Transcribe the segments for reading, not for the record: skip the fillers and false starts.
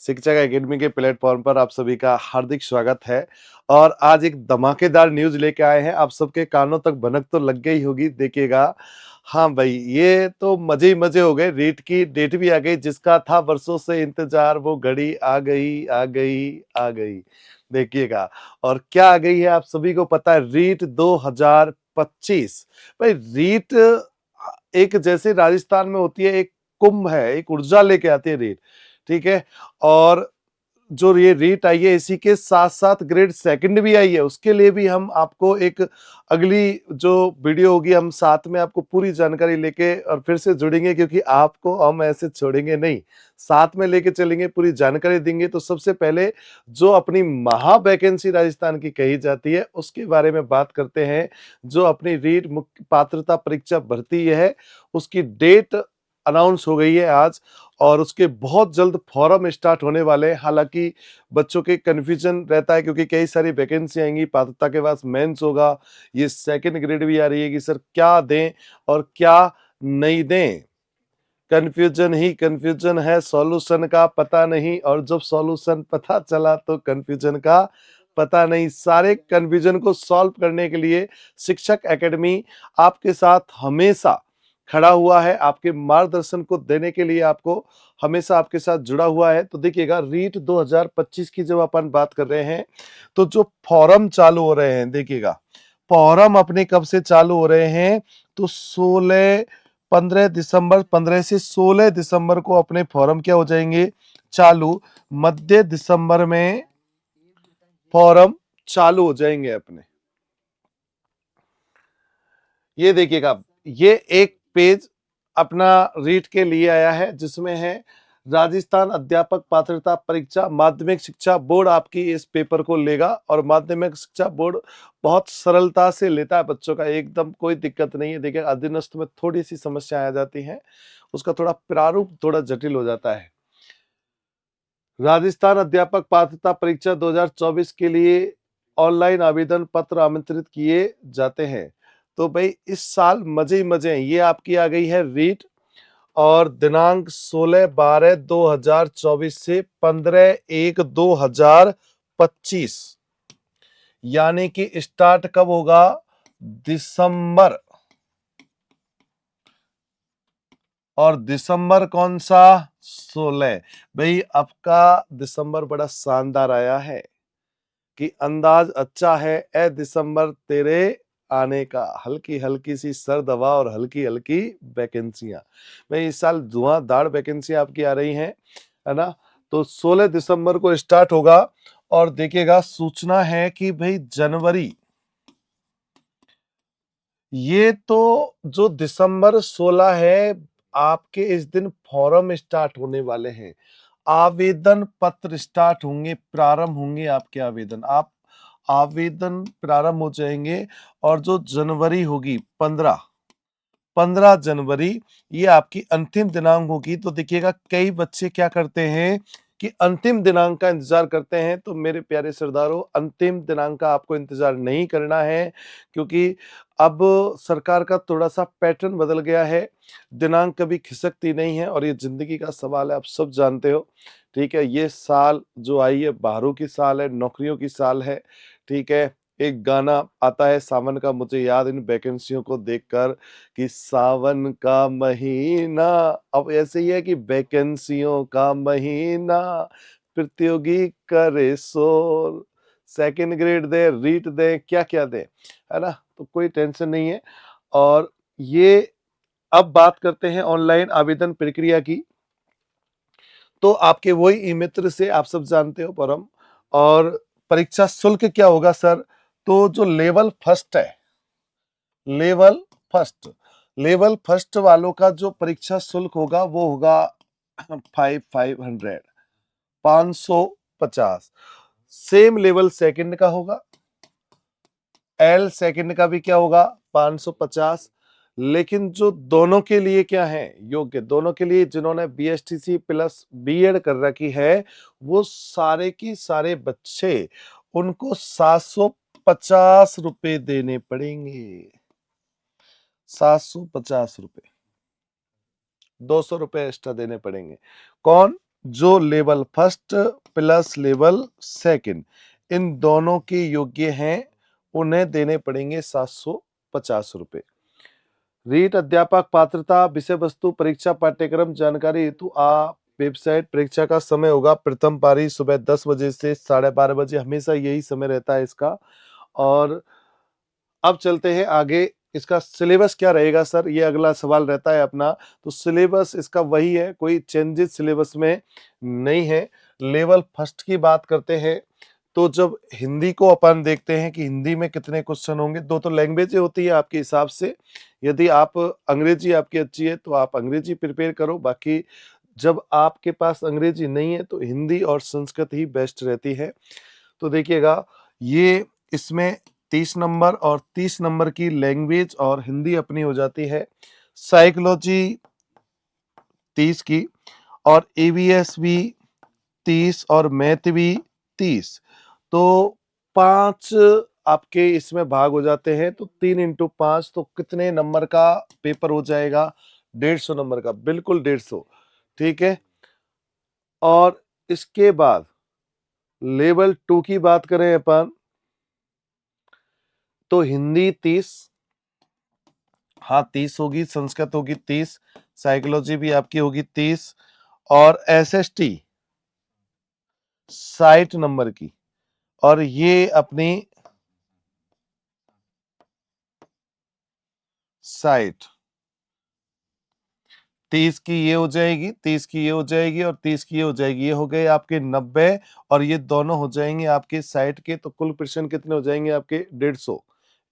शिक्षक एकेडमी के प्लेटफॉर्म पर आप सभी का हार्दिक स्वागत है। और आज एक धमाकेदार न्यूज़ लेके आए हैं, आप सबके कानों तक भनक तो लग गई होगी, देखिएगा। हाँ भाई, ये तो मज़े ही मज़े हो गए, रीट की डेट भी आ गई, जिसका था वर्षों से इंतज़ार, वो घड़ी आ गई, आ गई, आ गई। देखिएगा, और क्या आ गई है आप सभी को पता है, रीट 2025। भाई रीट एक जैसे राजस्थान में होती है, एक कुंभ है, एक ऊर्जा लेके आती है रीट, ठीक है। और जो ये रीट आई है, इसी के साथ साथ ग्रेड सेकंड भी आई है, उसके लिए भी हम आपको एक अगली जो वीडियो होगी, हम साथ में आपको पूरी जानकारी लेके और फिर से जुड़ेंगे, क्योंकि आपको हम ऐसे छोड़ेंगे नहीं, साथ में लेके चलेंगे, पूरी जानकारी देंगे। तो सबसे पहले जो अपनी महा वैकेंसी राजस्थान की कही जाती है, उसके बारे में बात करते हैं। जो अपनी रीट मुख्य पात्रता परीक्षा भर्ती है, उसकी डेट अनाउंस हो गई है आज, और उसके बहुत जल्द फॉर्म स्टार्ट होने वाले हैं। हालांकि बच्चों के कन्फ्यूजन रहता है, क्योंकि कई सारी वैकेंसी आएंगी, पात्रता के बाद मेंस होगा, ये सेकंड ग्रेड भी आ रही है कि सर क्या दें और क्या नहीं दें। कन्फ्यूजन ही कन्फ्यूजन है, सॉल्यूशन का पता नहीं, और जब सॉल्यूशन पता चला तो कन्फ्यूजन का पता नहीं। सारे कन्फ्यूजन को सॉल्व करने के लिए शिक्षक एकेडमी आपके साथ हमेशा खड़ा हुआ है, आपके मार्गदर्शन को देने के लिए आपको हमेशा आपके साथ जुड़ा हुआ है। तो देखिएगा, रीट 2025 की जब अपन बात कर रहे हैं, तो जो फॉर्म चालू हो रहे हैं, देखिएगा फॉर्म अपने कब से चालू हो रहे हैं, तो 15 से 16 दिसंबर को अपने फॉर्म क्या हो जाएंगे, चालू। मध्य दिसंबर में फॉर्म चालू हो जाएंगे अपने। ये देखिएगा, ये एक पेज अपना रीट के लिए आया है, जिसमें है राजस्थान अध्यापक पात्रता परीक्षा माध्यमिक शिक्षा बोर्ड आपकी इस पेपर को लेगा, और माध्यमिक शिक्षा बोर्ड बहुत सरलता से लेता है बच्चों का, एकदम कोई दिक्कत नहीं है। देखिए, अधीनस्थ में थोड़ी सी समस्या आ जाती है, उसका थोड़ा प्रारूप थोड़ा जटिल हो जाता है। राजस्थान अध्यापक पात्रता परीक्षा 2024 के लिए ऑनलाइन आवेदन पत्र आमंत्रित किए जाते हैं। तो भाई इस साल मजे ही मजे हैं। ये आपकी आ गई है रीट, और दिनांक 16/12/2024 से 15/1/2025, यानी कि स्टार्ट कब होगा, दिसंबर। और दिसंबर कौन सा, 16। भाई आपका दिसंबर बड़ा शानदार आया है, कि अंदाज अच्छा है ए दिसंबर तेरे आने का। हल्की हल्की सी सर्द हवा और हल्की हल्की वैकेंसियां, भाई इस साल धुआंधार वैकेंसी आपकी आ रही हैं, है ना। तो 16 दिसंबर को स्टार्ट होगा। और देखिएगा, सूचना है कि भाई जनवरी, ये तो जो दिसंबर 16 है, आपके इस दिन फॉर्म स्टार्ट होने वाले हैं, आवेदन पत्र स्टार्ट होंगे, प्रारंभ होंगे आपके आवेदन, आप आवेदन प्रारंभ हो जाएंगे। और जो जनवरी होगी 15 जनवरी, ये आपकी अंतिम दिनांक होगी। तो देखिएगा, कई बच्चे क्या करते हैं कि अंतिम दिनांक का इंतजार करते हैं। तो मेरे प्यारे सरदारों, अंतिम दिनांक का आपको इंतजार नहीं करना है, क्योंकि अब सरकार का थोड़ा सा पैटर्न बदल गया है, दिनांक कभी खिसकती नहीं है, और ये जिंदगी का सवाल है, आप सब जानते हो। ठीक है, ये साल जो आई है, बहारों की साल है, नौकरियों की साल है। ठीक है, एक गाना आता है सावन का, मुझे याद इन वैकेंसियों को देखकर, कि सावन का महीना। अब ऐसे ही है कि वैकेंसियों का महीना, प्रतियोगी करे शोर, सेकंड ग्रेड दे, रीट दे, क्या क्या दे, है ना। तो कोई टेंशन नहीं है। और ये अब बात करते हैं ऑनलाइन आवेदन प्रक्रिया की। तो आपके वही ई मित्र से आप सब जानते हो परम। और परीक्षा शुल्क क्या होगा सर, तो जो लेवल फर्स्ट है, लेवल फर्स्ट, लेवल फर्स्ट वालों का जो परीक्षा शुल्क होगा, वो होगा 500, 550। सेम लेवल सेकंड का होगा, एल सेकंड का भी क्या होगा, 550। लेकिन जो दोनों के लिए क्या है योग्य, दोनों के लिए जिन्होंने बीएसटीसी प्लस बीएड कर रखी है, वो सारे की सारे बच्चे, उनको 750 रुपए देने पड़ेंगे। 750 रुपए, 200 रुपए एक्स्ट्रा देने पड़ेंगे। कौन, जो level first plus level second in दोनों के योग्य हैं, उन्हें देने पड़ेंगे 750 रुपए। रीट अध्यापक पात्रता विषय वस्तु परीक्षा पाठ्यक्रम जानकारी हेतु आप वेबसाइट परीक्षा का समय होगा प्रथम पारी सुबह 10 बजे से 12:30 बजे, हमेशा यही समय रहता है इसका। और अब चलते हैं आगे, इसका सिलेबस क्या रहेगा सर, ये अगला सवाल रहता है अपना। तो सिलेबस इसका वही है, कोई चेंजेस सिलेबस में नहीं है। लेवल फर्स्ट की बात करते हैं तो जब हिंदी को अपन देखते हैं कि हिंदी में कितने क्वेश्चन होंगे, दो तो लैंग्वेज होती है आपके हिसाब से। यदि आप अंग्रेजी आपकी अच्छी है तो आप अंग्रेजी प्रिपेयर करो, बाकी जब आपके पास अंग्रेजी नहीं है तो हिंदी और संस्कृत ही बेस्ट रहती है। तो देखिएगा, ये इसमें 30 नंबर और 30 नंबर की लैंग्वेज और हिंदी अपनी हो जाती है। साइकोलॉजी 30 की, और ईवीएस भी 30 और मैथ भी 30। तो 5 आपके इसमें भाग हो जाते हैं, तो 3 इंटू 5 तो कितने नंबर का पेपर हो जाएगा? 150 नंबर का, बिल्कुल 150। ठीक है। और इसके बाद लेवल 2 की बात करें अपन, तो हिंदी 30, हाँ 30 होगी, संस्कृत होगी 30, साइकोलॉजी भी आपकी होगी 30, और एसएसटी 60 नंबर की, और ये अपनी 60, 30 की ये हो जाएगी, 30 की ये हो जाएगी, और 30 की ये हो जाएगी, ये हो गए आपके 90, और ये दोनों हो जाएंगे आपके 60 के। तो कुल प्रश्न कितने हो जाएंगे आपके? 150।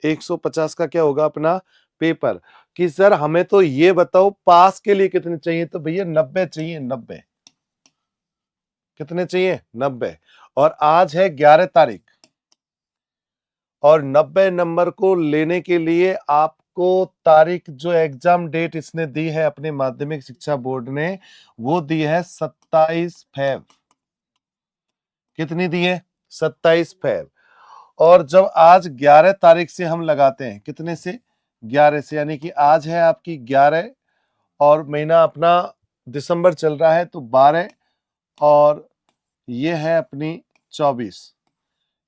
150 का क्या होगा अपना पेपर। कि सर हमें तो ये बताओ पास के लिए कितने चाहिए, तो भैया 90 चाहिए, 90। कितने चाहिए? 90। और आज है 11 तारीख, और 90 नंबर को लेने के लिए आपको तारीख, जो एग्जाम डेट इसने दी है अपने माध्यमिक शिक्षा बोर्ड ने, वो दी है 27 फेब। कितनी दी है? 27 फेब। और जब आज 11 तारीख से हम लगाते हैं, कितने से? 11 से, यानी कि आज है आपकी 11, और महीना अपना दिसंबर चल रहा है तो 12, और ये है अपनी 24।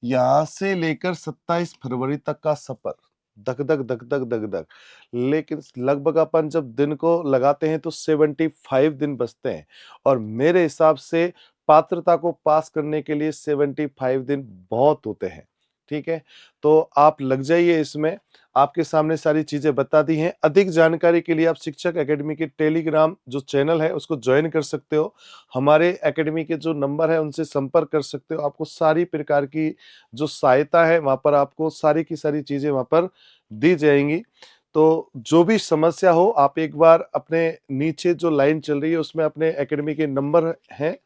यहां से लेकर 27 फरवरी तक का सफर, धक धक धक धक धक धक। लेकिन लगभग अपन जब दिन को लगाते हैं तो 75 दिन बचते हैं, और मेरे हिसाब से पात्रता को पास करने के लिए 75 दिन बहुत होते हैं। ठीक है, तो आप लग जाइए इसमें। आपके सामने सारी चीजें बता दी हैं। अधिक जानकारी के लिए आप शिक्षक एकेडमी के टेलीग्राम जो चैनल है उसको ज्वाइन कर सकते हो। हमारे एकेडमी के जो नंबर है उनसे संपर्क कर सकते हो। आपको सारी प्रकार की जो सहायता है वहां पर आपको सारी की सारी चीजें वहां पर दी जाएंगी। तो जो भी समस्या हो, आप एक बार अपने नीचे जो लाइन चल रही है उसमें अपने एकेडमी के नंबर हैं,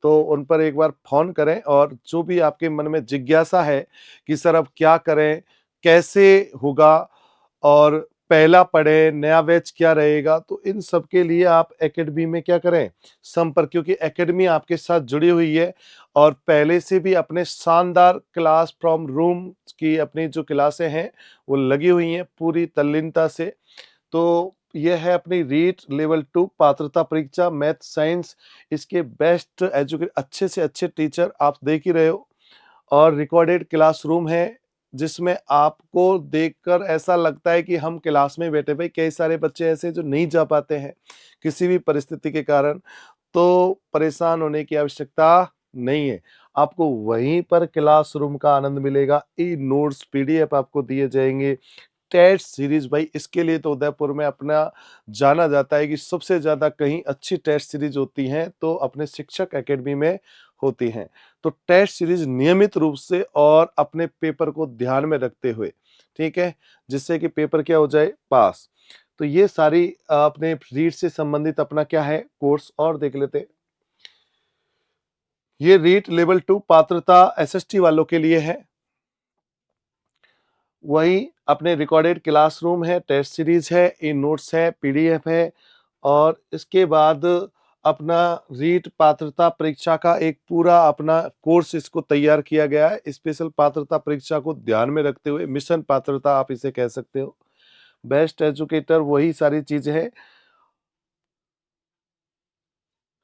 तो उन पर एक बार फोन करें। और जो भी आपके मन में जिज्ञासा है कि सर अब क्या करें, कैसे होगा, और पहला पढ़े, नया बैच क्या रहेगा, तो इन सब के लिए आप एकेडमी में क्या करें, संपर्क, क्योंकि एकेडमी आपके साथ जुड़ी हुई है। और पहले से भी अपने शानदार क्लास फ्रॉम रूम की अपनी जो क्लासें हैं वो लगी हुई हैं पूरी तल्लीनता से। तो यह है अपनी रीट लेवल 2 पात्रता परीक्षा मैथ साइंस। इसके बेस्ट एजुकेट अच्छे से अच्छे टीचर आप देख ही रहे हो, और रिकॉर्डेड क्लासरूम है जिसमें आपको देखकर ऐसा लगता है कि हम क्लास में बैठे। भाई कई सारे बच्चे ऐसे जो नहीं जा पाते हैं किसी भी परिस्थिति के कारण, तो परेशान होने की आवश्यकता नहीं है। आपको वहीं पर क्लासरूम का आनंद मिलेगा। ई नोट्स पीडीएफ आपको दिए जाएंगे। टेस्ट सीरीज, भाई इसके लिए तो उदयपुर में अपना जाना जाता है कि सबसे ज्यादा कहीं अच्छी टेस्ट सीरीज होती हैं तो अपने शिक्षक एकेडमी में होती हैं। तो टेस्ट सीरीज नियमित रूप से और अपने पेपर को ध्यान में रखते हुए, ठीक है, जिससे कि पेपर क्या हो जाए, पास। तो ये सारी अपने रीट से संबंधित अपना क्या है कोर्स, और देख लेते हैं। ये रीट लेवल 2 पात्रता एसएसटी वालों के लिए है। वही अपने रिकॉर्डेड क्लासरूम है, टेस्ट सीरीज है, ई नोट्स है, पीडीएफ है, और इसके बाद अपना रीट पात्रता परीक्षा का एक पूरा अपना कोर्स इसको तैयार किया गया है स्पेशल पात्रता परीक्षा को ध्यान में रखते हुए। मिशन पात्रता आप इसे कह सकते हो। बेस्ट एजुकेटर वही सारी चीजें हैं।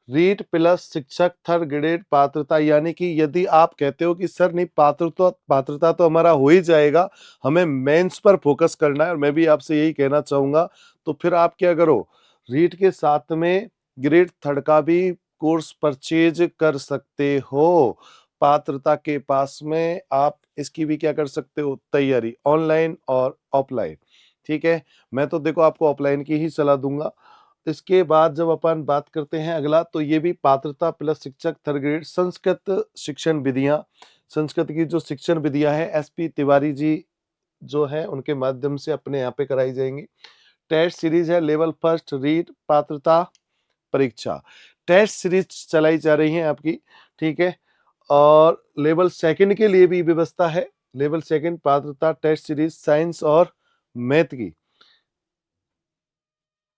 रीट प्लस शिक्षक थर्ड ग्रेड पात्रता, यानी कि यदि आप कहते हो कि सर नहीं पात्रता पात्रता तो हमारा हो ही जाएगा, हमें मेंस पर फोकस करना है, और मैं भी आपसे यही कहना चाहूँगा, तो फिर आप क्या करो, रीट के साथ में ग्रेड थर्ड का भी कोर्स परचेज कर सकते हो। पात्रता के पास में आप इसकी भी क्या कर सकते हो तैयारी, ऑनलाइन और ऑफलाइन। ठीक है? मैं तो देखो आपको ऑफलाइन की ही सलाह दूँगा। इसके बाद जब अपन बात करते हैं अगला, तो ये भी पात्रता प्लस शिक्षक थर्ड ग्रेड संस्कृत शिक्षण विधियाँ। संस्कृत की जो शिक्षण विधियाँ हैं एसपी तिवारी जी जो हैं उनके माध्यम से अपने यहाँ पे कराई जाएँगी। टेस्ट सीरीज है लेवल फर्स्ट रीट पात्रता परीक्षा। टेस्ट सीरीज चलाई जा रही है आपकी, ठीक है? और लेवल सेकंड के लिए भी व्यवस्था है। लेवल सेकंड पात्रता टेस्ट सीरीज साइंस और मैथ की।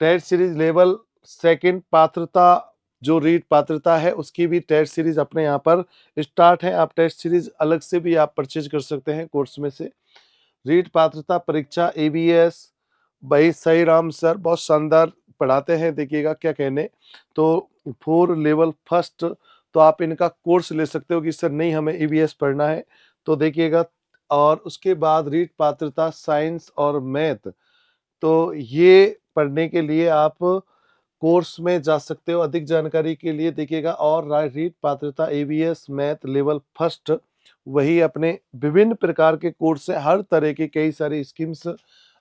टेस्ट सीरीज लेवल सेकंड पात्रता जो रीट पात्रता है उसकी भी टेस्ट सीरीज अपने यहाँ पर स्टार्ट है। आप टेस्ट सीरीज अलग से भी आप परचेज कर सकते हैं कोर्स में से। रीट पात्रता परीक्षा एबीएस भाई सही राम सर बहुत शानदार पढ़ाते हैं, देखिएगा क्या कहने। तो फोर लेवल फर्स्ट तो आप इनका कोर्स ले सकते हो कि सर नहीं हमें ईवीएस पढ़ना है तो देखिएगा। और उसके बाद रीट पात्रता साइंस और मैथ, तो ये पढ़ने के लिए आप कोर्स में जा सकते हो अधिक जानकारी के लिए देखिएगा। और रीट पात्रता एबीएस मैथ लेवल फर्स्ट वही अपने विभिन्न प्रकार के कोर्स है, हर तरह की कई सारी स्कीम्स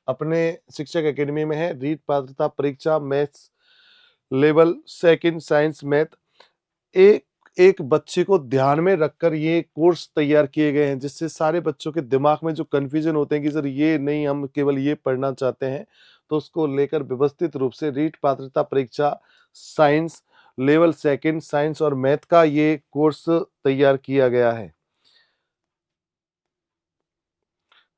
अपने शिक्षक एकेडमी में है। रीट पात्रता परीक्षा maths level second science math, एक एक बच्चे को ध्यान में रखकर ये कोर्स तैयार किए गए हैं, जिससे सारे बच्चों के दिमाग में जो कन्फ्यूजन होते हैं कि सर ये नहीं हम केवल ये पढ़ना चाहते हैं, तो उसको लेकर व्यवस्थित रूप से रीट पात्रता परीक्षा साइंस लेवल सेकंड साइंस और मैथ का ये कोर्स तैयार किया गया है।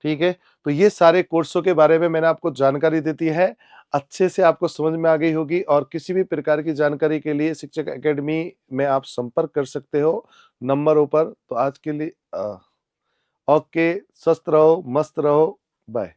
ठीक है? तो ये सारे कोर्सों के बारे में मैंने आपको जानकारी दे दी है। अच्छे से आपको समझ में आ गई होगी, और किसी भी प्रकार की जानकारी के लिए शिक्षक एकेडमी में आप संपर्क कर सकते हो नंबरों पर। तो आज के लिए ओके, स्वस्थ रहो, मस्त रहो, बाय।